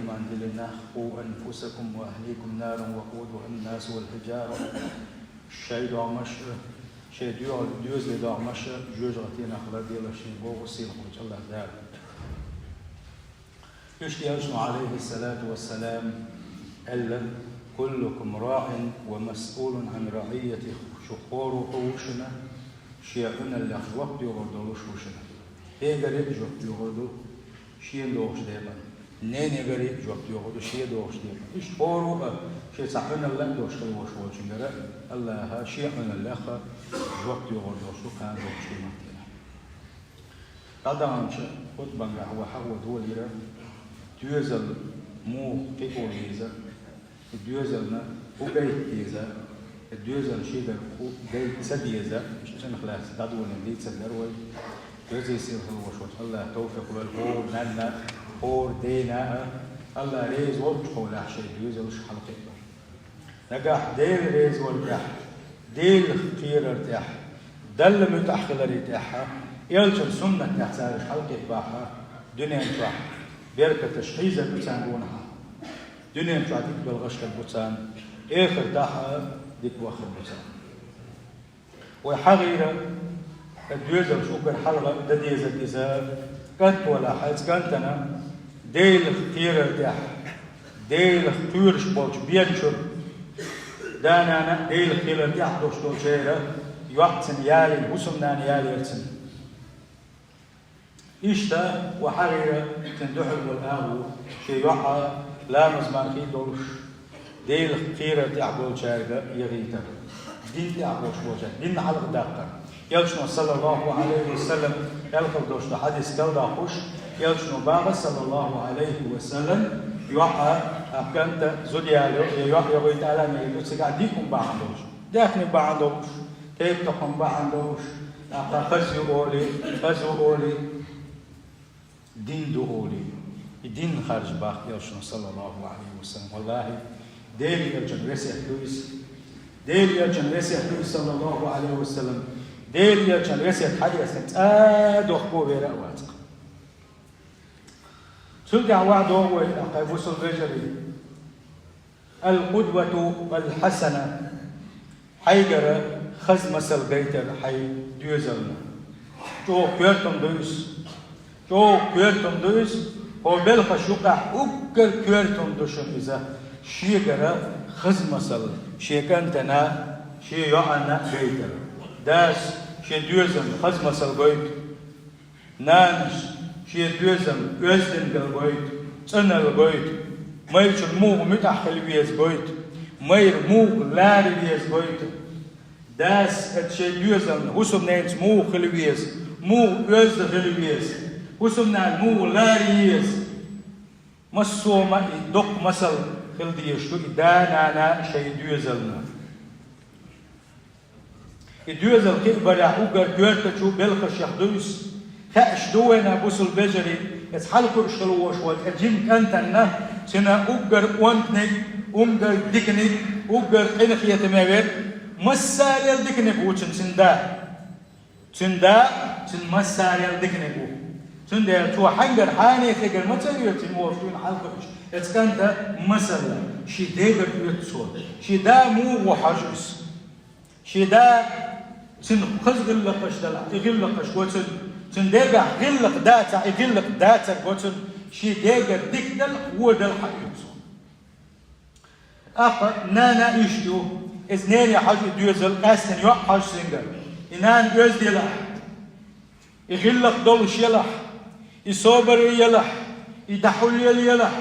لنا قوا أنفسكم وأهليكم نارا وقودها الناس والحجارة الشيء دعمش شيء ديوز لدعمش جوج غتين أخبار ديال الشيء بوغسيل خوج الله دار يشتي عليه الصلاة والسلام ألا كلكم راع ومسؤول عن رعية شخور حوشنا شيئنا اللي أخوات يغردوا شوشنا إيه قريب جواب يغردوا شيء دوش ديما نيني قريب جواب يغردوا شيء دوش ديما إيش حوروا شيء صحنا الله دوش كلوش وشنا الله شيئنا اللي أخ جواب يغردوا شو كان دوش ديما هذا عن شيء خد بنجا هو حول دوليرا تيوزل مو كيكو ليزا الديوزلنا وبيت ليزا الديوزل شيء ده بيت سديزا مش عشان خلاص تدور نبيت سدروي جزء يصير هو شو الله توفيق للفور ننا فور دينا الله ريز وجهه لا شيء ديوزل وش حلقته نجاح ديل ريز والجح ديل خير ارتاح دل متأخر ارتاحها يلجم سنة تحسار حلقة باحة دنيا تروح بيركة تشخيص البتسان دونها دنيا تروح ديك بالغش البتسان آخر داحة ديك واخر البتسان وحغيرة الديوزر شو كان حلقة دديزة ديزا كانت ولا حيث كانت أنا ديل خير ارتاح ديل خير شبوش بينشر دانا أنا ديل خير ارتاح دوش دوشيرة يوحسن يالي وسمنا يالي ارسن إشتا وحريرة تندحل والآهو شي يوحى لا مزمان خي دولش ديل خيرة تعبول شارقة يغيتر دين تعبول شوجة دين حلق داقر يلشنو صلى الله عليه وسلم يلقى دوش حديث كودا خوش يلشنو باغ صلى الله عليه وسلم يوحى أبقانت زوديالو يوحى يغيت على ميلو سيقع ديكم باعندوش داخني باعندوش كيف تقوم باعندوش أبقى خزو أولي دين دولي الدين خارج باقي يلشنو صلى الله عليه وسلم والله ديل يلجن رسي أحلويس ديل يلجن رسي أحلويس صلى الله عليه وسلم ديل يلجن رسي أحلويس أدوخ بيرا واتق سلقع وعده وقيبوس الرجل القدوة الحسنة حيقر خز مسل بيتر حي ديوزلنا جو كيرتم دويس جو كيرتم دويس هو بالخشوقة أكل كيرتم دوشم إذا شيكرا خز مسل شيكانتنا شي يعنا بيتر داس شي ديوزم خز مسل بيت نانش شي ديوزم يزدن بالبيت تنل بيت مايش المو متأخل بيز بيت ماير مو لاري بيز بيت داس شي ديوزم وسم نينس مو خلبيز مو يزد خلبيز وسمنا مو لاريز مسوما دق مسل خلديش تو دانا شيء ديوزلنا الديوزل كي برا اوغر جورتا شو بالخش يحدوس خاش دوينا بوسل بجري اسحلكو اشتلو وشوال الجيم كانتنا سنا اوغر وانتني اوغر ديكني اوغر انخيه تماوير مساريل ديكني وچن سندا سن مساريل ديكني سندا تو حنجر حاني تجر متسوي تموفين حلقش اتكانت مثلا شي ديبر يتصور شي دا مو وحجس شي دا سن خز غلقش دلع يغلقش وتن سن ديغا غلق داتا يغلق داتا وتن شي ديغا ديك دل هو دل حيوتو اخر نانا يشتو اذنين حاج ديوزل قاسن يو حاج سنجر انان جوز ديلا يغلق دول شيلح يصبر يلح يدحول يلح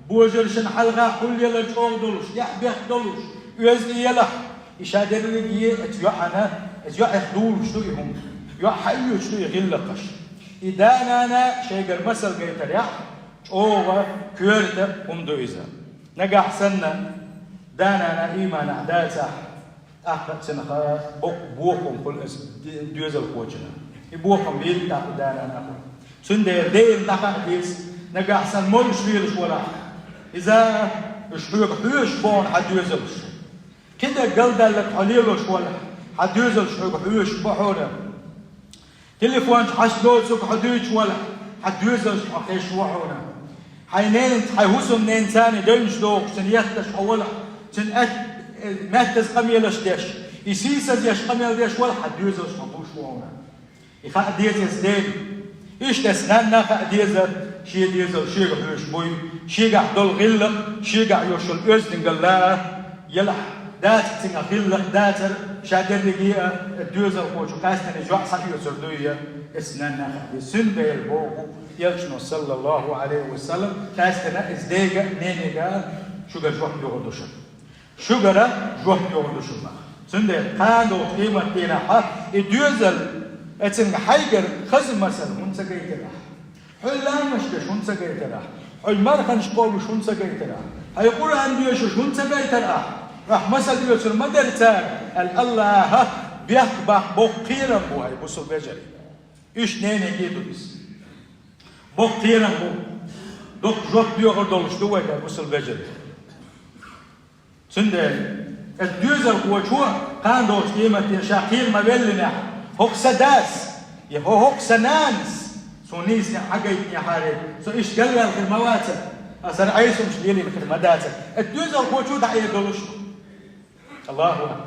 بوجرشن حلقة حول يلح جوه دولش يحبيح دولش يوزني يلح يشادر لي اتيوحنا اتيوح دولش تويهم يوحيو شو يغلقش إذا أنا شيء مثل قيتر يح أوه كيرت دويزا نجح سنة دانا أنا إيمان أحداثه أخذ سنة بوكم كل دويزا الكوتشنا يبوكم بيل تاخد دانا أخذ سندير ديل تاخد بيس نجح سن مول شويلش ولا إذا شويك حيوش بون حدويزلش كده قلد لك عليلش ولا حدويزلش شويك حيوش بحورة تليفون حش دول سوق حدويش ولا حدويزلش حقيش وحورة حينين حيوسم نين ثاني دونش دوق سن يختش حولح سن مهتز قميلش ديش يسيسز يش قميل ديش ولا حد يوزش حبوش وانا يخا ديز دين إيش تسننا خا ديز شي ديز شي غش بوي شي قاع دول غلق شي قاع يوشل أزدن قال يلا دات تيجا غلق داتر شادر دقيقة الدوز الخوش وقاستني جوع صحيح سردوية اسننا خا سن بيل بوغو يلشنو صلى الله عليه وسلم قاستنا ازديقة نيني قال شو قال جوح يغدوشن شو قال جوح يغدوشن سن بيل قاندو قيمة دينا حا الدوزل اتن حيقر خزم مثلا هون سقيتنا حلا مشكش هون سقيتنا حل مرخنش قولو شون سقيتنا هيقول عندي شون سقيتنا راح مثل يوصل مدرتان الله بيخبح بقيرا بو هاي بوصل بجري ايش نيني جيدو بس بقيرا بو دوك جوك بيوغر دولش دوه هاي بوصل بجري سندل الدوزر قوة كان دوش قيمة شاقير ما بيلنا هوك سداس يهو هوك سنانس سونيس يا حاجة يا حاري سو إيش قال يا الخدمات أصلا عايزهم شليلي الخدمات الدوزر قوة دعية دولش الله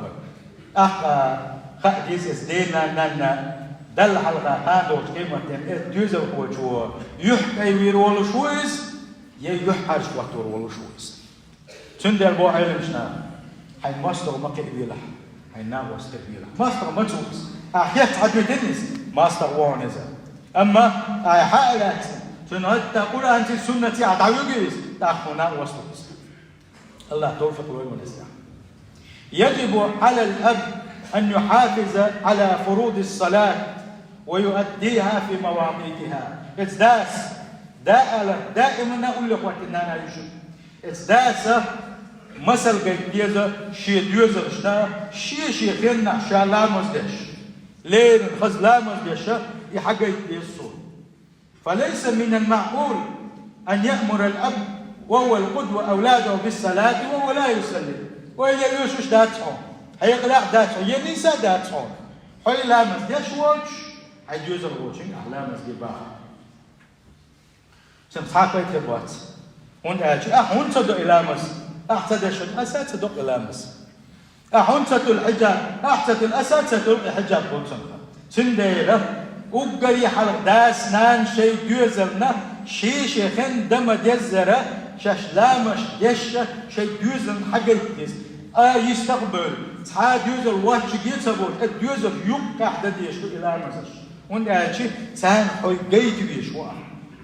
أكبر خديس يسدينا ننا دل حلقة كان دوش قيمة الدوزر قوة يحكي ويرولو شويس يحرش وقتور ولو شويس تندر بو علم شنا حين ماستر ما كبيرة حين ناقص كبيرة ماستر ما تشوفس أحياء تعدمتنيس ماستر وانزا أما حالات تقول أنت السنة عداوجيس تأخذنا وصلت الله توفق والمنسى يجب على الأب أن يحافظ على فروض الصلاة ويؤديها في مواقيتها إتداس دائما أقول لك وقت أنا يشوف إتداس مثل قيديزة شي ديوزة شنا شي خيرنا شالا مزدش لين الخز لا مزدش يحقق يسوع فليس من المعقول أن يأمر الأب وهو القدوة أولاده بالصلاة وهو لا يصلي وإذا يوشوش داتهم هيقلع داتهم ينسى داتهم حي لا مزدش وش هيجوز الوشين أحلى مزدي باخر سمسحاك يتبوات هون أجي هون صدق إلى مس أحتدش الأسد صدق إلى مس هون صدق الحجاب أحتد الأسد صدق الحجاب بولسنها سنديرة وقري حلق داس نان شيء جوزرنا شي خن دم دزرة شاش لامش يش شيء جوزن حاجة ديس يستقبل تعال جوزر واتش جيتسبول جوزر يوم كحدة يشتو إلى مسش هون أجي سان حي جيت بيشوا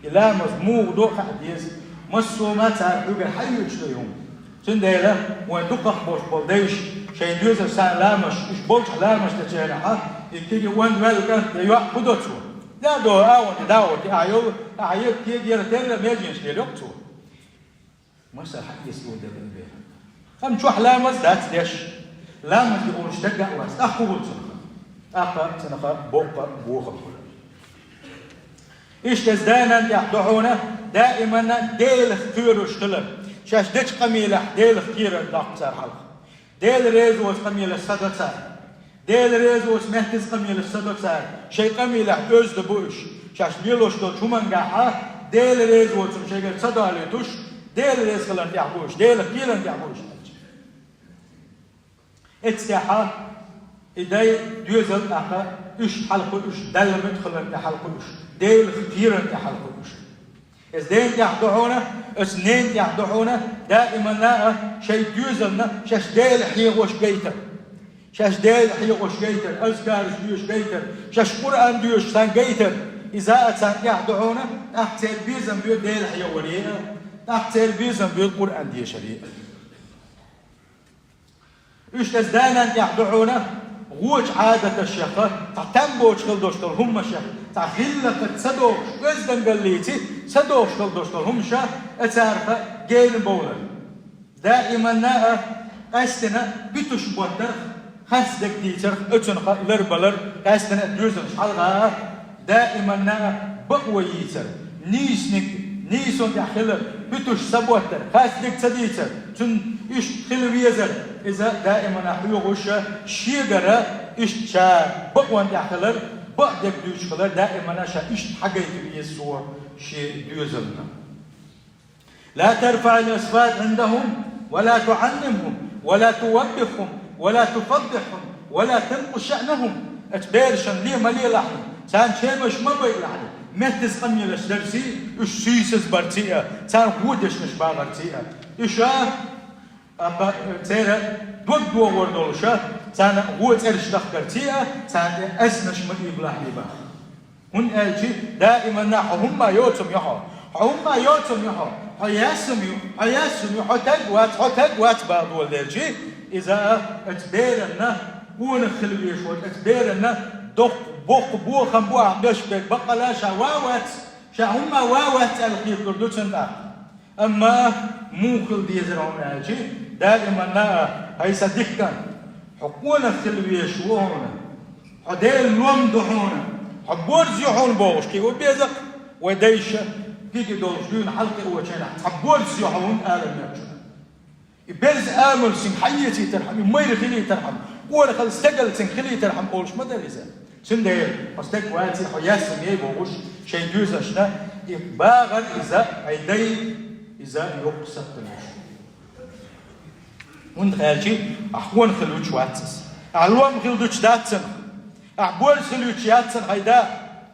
إلى مس مو دوق حديث مسومات عقب حي يشتيهم سنديرة وين دقق بوش بولديش شيء جوزر سان لامش إيش بولش لامش تجينا ها يكتي وين ويلكن يوا بدوتشو لا دو داو أيو كي يرتين ميجين شليلوكتو مسا حق يسود بالبيت خم شو لامس دات ديش لامس يقول اشتقى واس أخو بولشو أخا سنخا بوقا بوخم إيش تزدانا يحضعونا دائما ديل خير اشتغل شاش ديش قميلة ديل خير الضغط صار حلقة ديل ريزوس قميلة صدق صار ديل ريزوس مهتز قميلة صدق صار شيء قميلة أوز دبوش شاش بيلوش دول شو من قاعة ديل ريزوس شيء صدق عليه توش ديل ريز خلنا يعبوش ديل خير يعبوش اتساحة إداي ديوزل أخا إيش حلقة إيش دلمت خلنا حلقة إيش ديل خير حلقة إيش إزدين يحضعونا إسنين يحضعونا دائما لا شيء ديوزلنا شاش ديل حيغ وش جيتر شاش ديل حيغ وش جيتر أذكار ديوش جيتر شاش قرآن ديوش سان جيتر إذا أتسان يحضعونا أحتر بيزن بيو ديل حيغ ورينا أحتر بيزن بيو القرآن دي شريع إيش تزدانا يحضعونا غوش عادة الشيخة تعتنبوش خلدوشتر هم الشيخ تعخلق تصدوش وزدن قليتي صدوش خلدوشتر هم شا اتعرف جيل بولا دائما نا استنا بيتوش بوتر خاصدك ديتر اتنخ لربلر استنا دوزن شحالغا دائما نا بقوى يتر نيسون يحخلق بيتوش سبوتر خاصدك تديتر تن إيش خلويزر إذا دائما أحيوغوش شيغرة إيش شا بقوان يحخلق بقدك دوش خلق دائما شا إيش حاجة يسوع شي دوزلنا لا ترفع الأصوات عندهم ولا تعنمهم ولا توبخهم ولا تفضحهم ولا تنقص شأنهم. اتبيرشن ليه مالي لحن سان شيمش ما بيلحن مهتز قمي لشدرسي الشيسز برتيئة سان غودش نشبا برتيئة إشا أبا تيرا دو وردولشا سان غود إرش دخ برتيئة سان أسنش مقيب لحن با هن ألجي دائما نحو هم يوتم يحو هم يوتم يحو حياسم حتقوات بعض والدرجي إذا اتبيرنا ونخلي شوي اتبيرنا دق بق بو خمبو عبدش بك بقلا شواوات شهم واوات الخير كردوتن دا أما موكل ديزرون أجي دائما نا هاي صديقنا حقونا خلي شوهنا حديل لوم دحونا حبور زيحون بوش كي وبيزق وديش كي دولشون حلقة وشنا حبور زيحون آل النجم يبرز آمل سين حيتي ترحم مير خلي ترحم ولا خل استقل سين خلي ترحم أولش ما دريزه سين ده أستك واتي حياس مية بوش شيء جوزشنا يباغر إذا عيدي إذا يقصد تنش ونخالجي أخوان خلوش واتس علوم خلوش داتسن أعبول خلوش ياتسن هيدا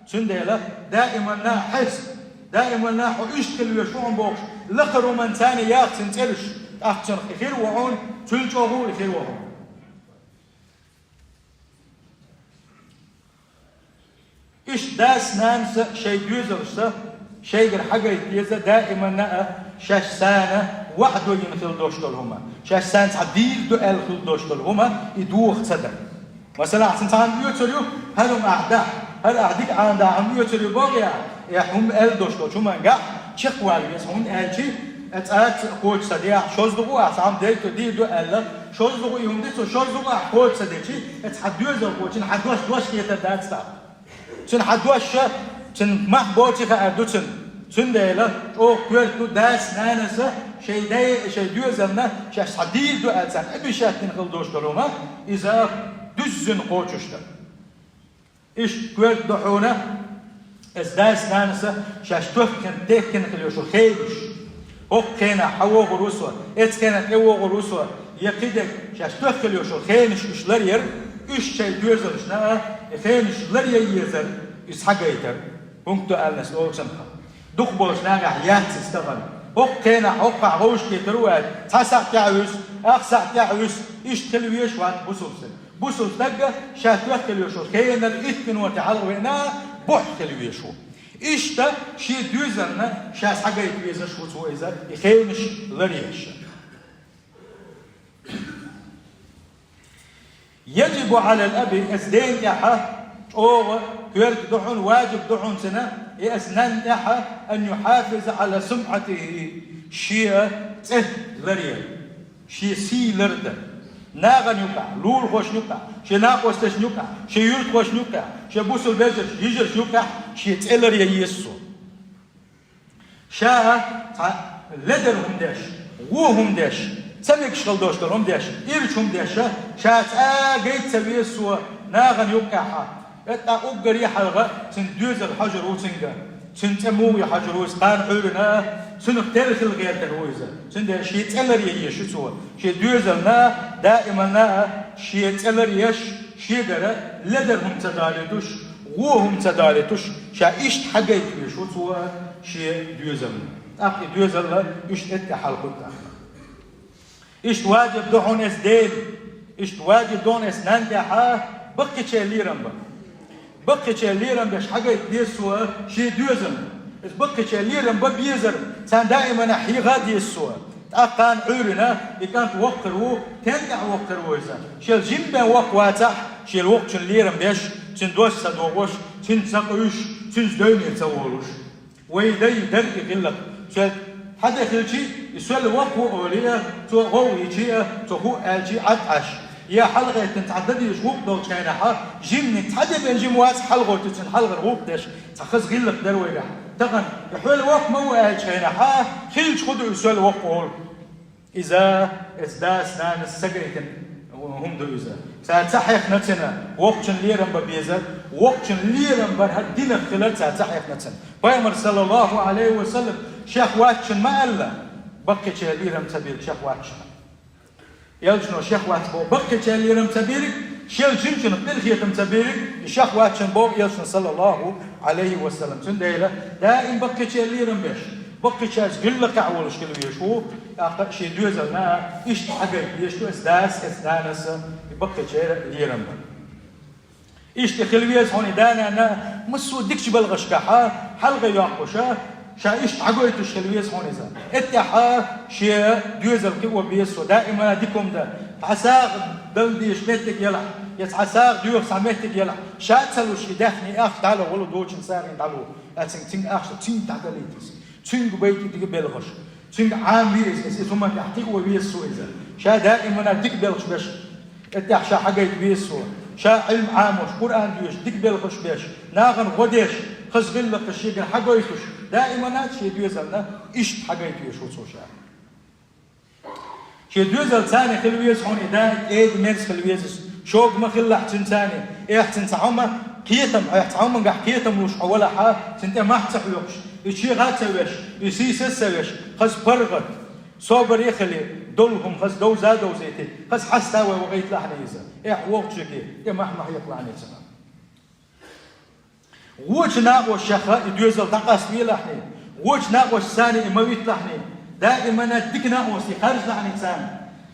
سين ده لا دائما نحس دائما نحو إشتكل وشون بوش لقروا من ثاني ياتسن ترش أحسن خير وعون تلجوه خير وعون إيش داس نانس شيء يوزرسه شيء غير حاجة يتيزه دائما نا شاش سنة وحده ينخل دوشتل هما شاش سنة تعديل دو الخل دوشتل هما يدوخ صدق مثلا أحسن تعال يوتريو هلهم أعداء هل أعديك عن دعم يوتريو باقي يا هم دوشتل شو ما نجح شقوالي بس هم ألشي ات قوت صديع شوزدغو عم ديتو ديدو الا شوزدغو يومديتو شوزدغو قوت صديتي اتحدوزو قوتين حدوش دوش كيتا داتستا تن حدوش تن محبوتي خادوتن تن ديلا او كويرتو داس نانسا شي داي شي دوزنا شاش حديد دو اتسان ابيشاتن خلدوش دلوما اذا دزن قوتشتا ايش كويرت دحونا اس داس نانسا شاش توفكن تيكن خليوشو خيبش هو كان حوا غروسوا إت كانت لو غروسوا يقيدك شاش تدخل يوشو خينش إشلرير إيش شيء دوزر شنا خينش لريا يزر إسحاق يتر بنكتو ألنس أو سمخة دخبوش ناقع ياتس استغل هو كان حقع غوش كتروات تسع تعوس أخسع تعوس إيش تلويش وات بوسوس لقى شاش تدخل يوشو خين الإثم وتعالوا هنا بوح تلويشو إشتا شيء دوزرنا شاس حاجة يتويزر شو تويزر يخينش لريش يجب على الأب أسدين يحا أو كيرت دحون واجب دحون سنة أسنان يحا أن يحافظ على سمعته شيء لريش شيء سي لرده ناغن يقع لول خوش يقع شي ناقوس تش يقع شي يرد خوش يقع شي بوسل بيزر يجر يقع شي تقلر يسو شا لدرهم داش وهم داش سميك شغل دوش درهم داش إيرشهم داش شا جيت سوي سو ناغن يقع اتا اوغري حلقه تندوز الحجر وتنقا تنتمو حجر وسقان حولنا سنخترخ الغير ترويزه سند شي تقلر يشسو شي دوزلنا دائما شي تقلر يش شي غير لدرهم تدالتوش وهم تدالتوش شا ايش حاجه يشسو شي دوزلنا اخي دوزل ايش ات حلقه ايش واجب دحون اس دين ايش واجب دون اس نندحه بقي شي ليرم بقي شي ليرم باش حاجه يسوا شي دوزل بقي شي ليرم ببيزر كان دائما حي غادي يسوا كان عورنا كانت وقرو تنقع وقرو إذا شيل جنبه وقواتح شيل وقت ليرم باش تندوش صدوغوش تنسقوش تنزدوني تصوروش ويدي درك غلق شيل حدا خلشي يسول وقو أولية تو هو يجي تو هو أجي عطش يا حلقة تنتعددي شوق دو كان حا جن تحدي بين جموات حلقة تنحلق روق داش تخز غلق درويله تغن يحول وقت مو كان حا كل خدوا يسول وقول إذا إزداس نان السجرة هم دو إذا ساتحيق نتنا وقت ليرم ببيزر وقت ليرم برهدين خلال ساتحيق نتنا بيمر صلى الله عليه وسلم شيخ واتشن ما ألا بقي تشاليرم تبيرك شخواتشنا يلجنو شخوات بو بقي تشاليرم تبيرك شيل جنجن قلخيتم تبيرك شخواتشن بو يلجن صلى الله عليه وسلم تنديله دائم بقي تشاليرم بيش بقي تشاز قلق عولش كل بيشو شي دوزلنا ايش حاجه بيشو اسداس اسدانس بقي تشاليرم ايش تخلويز هون دانا انا مسو ديكش بلغش كحا حلقه ياقوشا شا ايش عقويت الشلويز هون اذا اتحا شي دوزل كيو بيسو دائما ديكم ده عساق بلدي شمتك يلا يتعساق ديوخ سامتك يلا شاتلو شي دافني اخ تعالوا ولو دوچن ساغين تعالوا اتسن تين اخ تين تعاليتس تين بيتي ديك بلغش تين عام بيس ثم تحتيك وبيسو اذا شا دائما ديك بلغش باش اتح شا حقيت بيسو شا علم عاموش قرآن ديوش ديك بلغش باش ناغن غديش خزغل لك الشيء حقيتوش دائما شي دوزلنا ايش حقيتوش وصوشا شي دوزل ثاني خلويز هون ادا ايد ميرس خلويز شوق ما خلح تنتاني ايه تنتعوما قيتم احتعوما قيتم وش ولا حا تنت ما تحلوش يشي غاتوش يسي سسوش خز برغت صبر يخلي دولهم خز دو زادو زيتي خز حستاوي وغيت لحنيزه ايه وقت شكي ايه ما يطلع نيتنا وش ناقوش شخا يدوزل تقاس بيه لحني وش ناقوش ثاني امويت لحني دائما ديك ناقوس يخرج لحني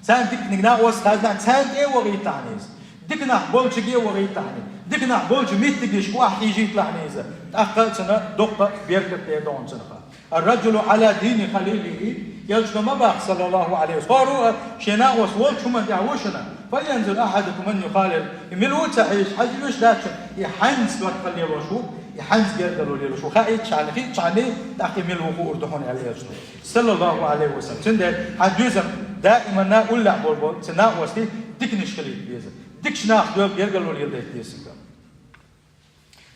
ثاني ديك ناقوس خرج لحني ثاني ايه وغيت لحنيز ديك ناقبولش ايه وغيت لحني ديك ناقبولش ميتك واحد يجيت لحنيزه تاقلتنا دقه بيركب تيدون سنخا الرجل على دين خليله يلجن مباح صلى الله عليه وسلم قالوا شناقوس ولش ما دعوشنا فلينزل احدكم من يخالل يملو تعيش حجلوش داكن يحنس وقت خلي وشو يحنس قالوا لي وشو خايت شعلي شعلي تاخي ملو وردهون عليه صلى الله عليه وسلم تندل حدوزم دائما نقول لا بول تناقوسي ديكنش خلي بيزا ديكش ناخذ قالوا لي ديسك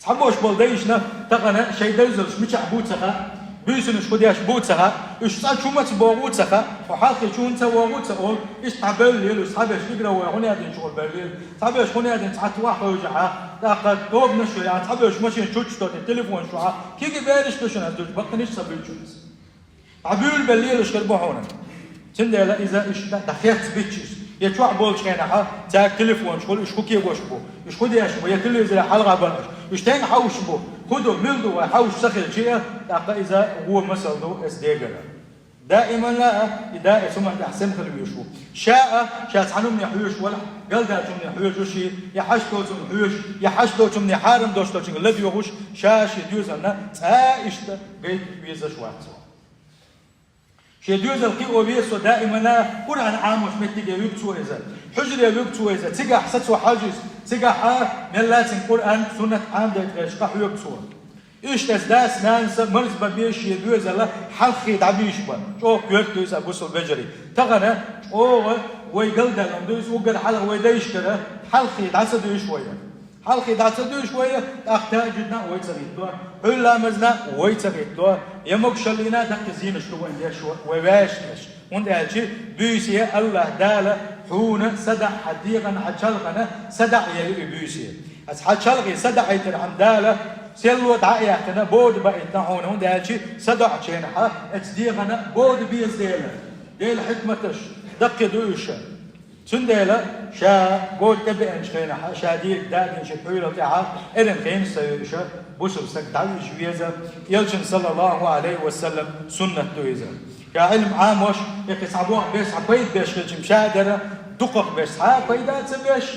صحبوش بول دايشنا تقنا شي دوزلش مش عبوتها بيسنش خدياش بوتها ايش صار شو ما تبوغوتها وحاكي شو انت وغوتها ايش تعبل لي صحابش يقراوا هنا هذا شغل بالليل صحابش هنا هذا ساعات واحد وجعه داخل دوب نشو يعني صحابش ماشي نشوش توت التليفون شو كي بالش بشنا دوج بقنيش صبيل جوز عبول بالليل ايش كربو هنا تندل اذا ايش دخلت بيتشز يتوع بولش كان تاع تليفون شغل ايش كي واش بو ايش خدي ايش بو يكلو زي حلقه بلاش ايش تاني حوش بو خدوا ملدو حوش سخل شيء اذا هو مثلا اس ديجر دائما لا اذا ثم احسن خلوا يشوف شاء عنهم يحوش ولا قال داتهم يحوش شيء يحشتوتم يحوش يحشتوتم يحارم دوشتوتم الذي يغوش شاش يدوزنا ايشت بيت بيزا شوات شيدوز القيء بيسو دائما لا قرآن عاموش متجا يبتو إذا حجر يبتو إذا تجا حسدسو حاجز تجا ملاتن قرآن سنة عام ده يشقح يبتو إيش تزداس نانس مرز ببيش يدوز الله حلقي دعبيش با شو يرتو إذا بوسو بجري تغنى ويقلد الأمدوز وقر حلق ويدايش كده حلقي دعسدو شوية حلقي دعسدو شوية أختاجدنا ويتسغيتوا هلا مزنا ويتسغيتوا يمك شلينا دك زين شلو وين شو ويباشش وند أجي بيسيه الله داله حون سدع حديقا حشلقنا سدع يلي بيسيه أس حشلقي سدع يترحم داله سلوا دعياتنا بود بقيتنا هون وند أجي سدع شينها تصديقنا بود بيز داله ديل حكمتش دق دويشه سندلا شا بود تبع انشينا شاديك دادن شبيله تاع ادن خين سيشا بوسل سك دعوي شويزا يلشن صلى الله عليه وسلم سنه تويزا كعلم عام وش يقصعبوا بس عبيد باش مشادره دقق بس ها بيدا تبش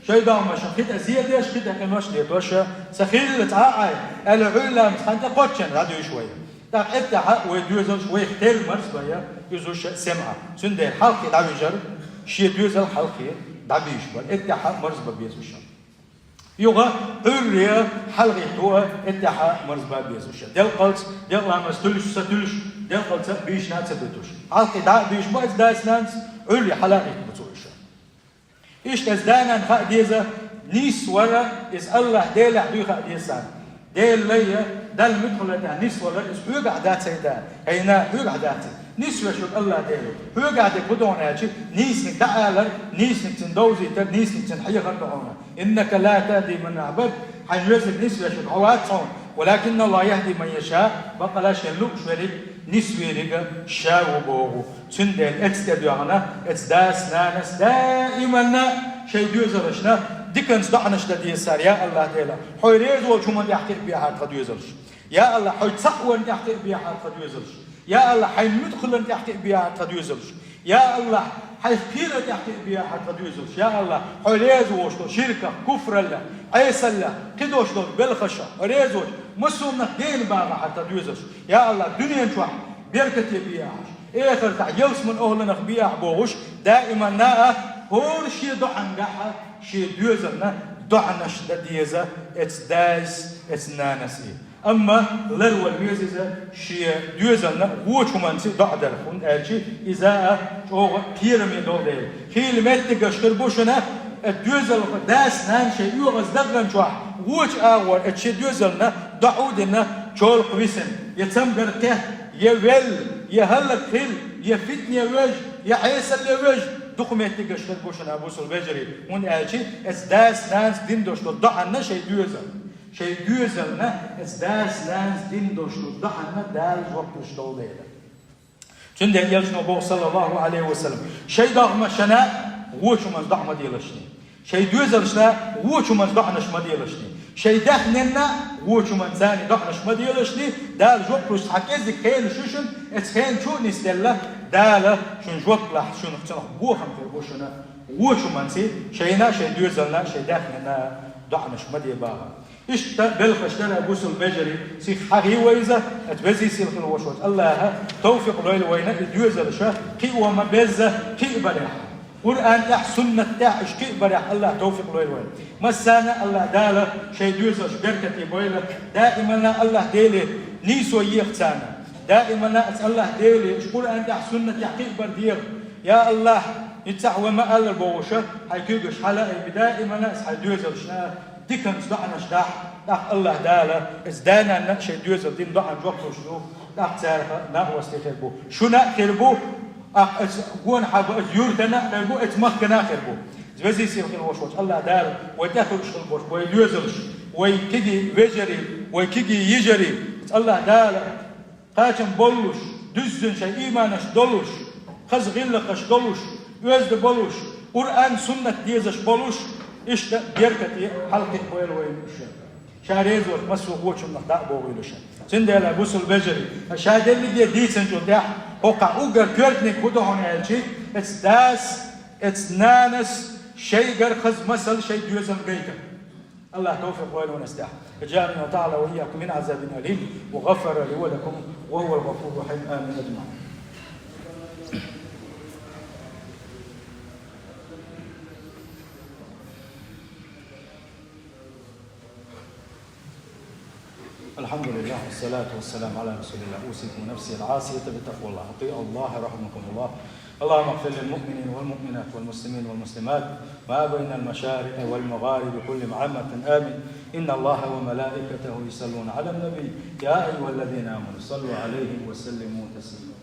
شي دا مش خد ازيد ايش كده كماش ليش سخيل تعاي العلم انت قوتشن هذا شويه دا ابتع ويدوزل شويه اختل مرس بيا يزوش سمعه سندل حلقه دعوي جرب شيء دوزل حلقي دعبيش بل اتحا مرز ببيزوش يوغا قرية حلقي هو اتحا مرز ببيزوش دل قلت دل لامس تلش ستلش دل قلت بيش ناس بتوش حلقي دعبيش ما ازداس ناس علي حلقي بتوش ايش تزدانا نخاء ديزا نيس ورا اس الله ديل عدو خاء ديزا ديل ليا دل مدخل دا نيس ورا اس هو قعدات سيدا هينا هو قعداتي نيس وشوك الله ديلو هو قاعد يقولون هالشيء نيسك تعالى نيسك تندوزي تر نيسك تنحيه خلقهنا إنك لا تهدي من أحببت حينوزك نيس وشوك عوات صون ولكن الله يهدي من يشاء بقى لا شلوك شريك نسويريغا شاو بوغو تندل اتستدوغنا اتداس نانس دائما شيء ديوزرشنا ديكنس دعنش ديسار يا الله تعالى حيريز وشومن يحكي بها قديوزرش يا الله حي تقوى يحكي بها قديوزرش يا الله حي مدخل يحكي بها قديوزرش يا الله حي كيرة يحكي بها قديوزرش يا الله حيريز وشتو شركة كفر الله عيس الله كدوش دول بالخشة ريز وش مسومنا دين باغا حتى ديوزرش يا الله دنيا شوح بيركتي بها اخر تاع يلس من اهلنا بيها بوغش دائما نا هور شي دعن قاحة شي ديوزرنا دعنش ديزا اتس دايس اتس نانسي اما لرو الميزيزا شي ديوزرنا ووش همانسي دعدر خون الشي اذا اوغ بيرمي دول ديل خيل متك شكربوشنا الديوزر داس نان شي يوغز دغن شوح ووش اغور اتشي ديوزرنا دعودنا شول قويسن يتسمبر ته يول يهلك خيل يفتني وجه يحيسل وجه دقمتي قشر بوشنا ابوس البجري من الشي اس داس نانس دين دوش ضعنا شي ديوزرنا اس داس نانس دين دوش ضعنا دال وقت شتوليلا چند يلشنو بو صلى الله عليه وسلم شي ضغم شنا وچو من ضعم ديلشني شي ديوزرشنا وچو من ضعنش مديلشني شي دخننا وچو من ثاني ضعنش مديلشني دال وقت حكيز كيل شوشن اتس كين شو نستلا دالا شون جوك لح شون اختنق بوخم في بوشنا وشو منسي شينا شي ديوزلنا شي داخلنا دعنش مدي باها ايش بلخش لنا بوس البجري سي حقي ويزا اتبزي سي الوشوت الله توفيق ليل وين ديوزل شا كي وما بزه كي بريح قران تاع سنه تاع اش كي بريح الله توفيق ليل وين مسانا الله دالا شي ديوزل بركتي بويلا دائما الله ديلي نيسو يختانا دائما اسال الله ديلي اشكر انت سنه تحقيق بردير يا الله يتسع وما قال البوشه حيكيغش حلقه دائما اس حيدوزل شنا ديكن صدعنا شداح داخ الله دالا ازدانا نقش دوزل دين ضعن جوقتو شنو داخ تعرف ناقوس تخربو شو ناخربو قون حب يوردنا نقو اتمكنا خربو زوزي يصير في الوشوش الله دار وتاخذ شغل بوش ويدوزلش ويكيجي ويجري ويكيجي يجري الله دار قاچم بولوش düzün şey imanış doluş kız gillaqış doluş özde boluş Kur'an sünnet diyeziş boluş işte berkati halqi koyal oymuş şarez var masu qoçum da boğuluş sindela busul beceri şadelli diye diysen joda hoqa ugar körtnek bu da ona elçi it's nanas şeygar kız masal şey diyorsan gayta الله توفيق وإلى ونستح فجعلنا وتعالى وإياكم من عذاب أليم وغفر لي ولكم وهو الغفور الرحيم آمين أجمعين. الحمد لله والصلاة والسلام على رسول الله أوصيكم نفسي العاصية بتقوى الله أطيعوا الله رحمكم الله. اللهم اغفر للمؤمنين والمؤمنات والمسلمين والمسلمات ما بين المشارق والمغارب كلهم عامة آمين. إن الله وملائكته يصلون على النبي يا أيها الذين آمنوا صلوا عليه وسلموا تسليما.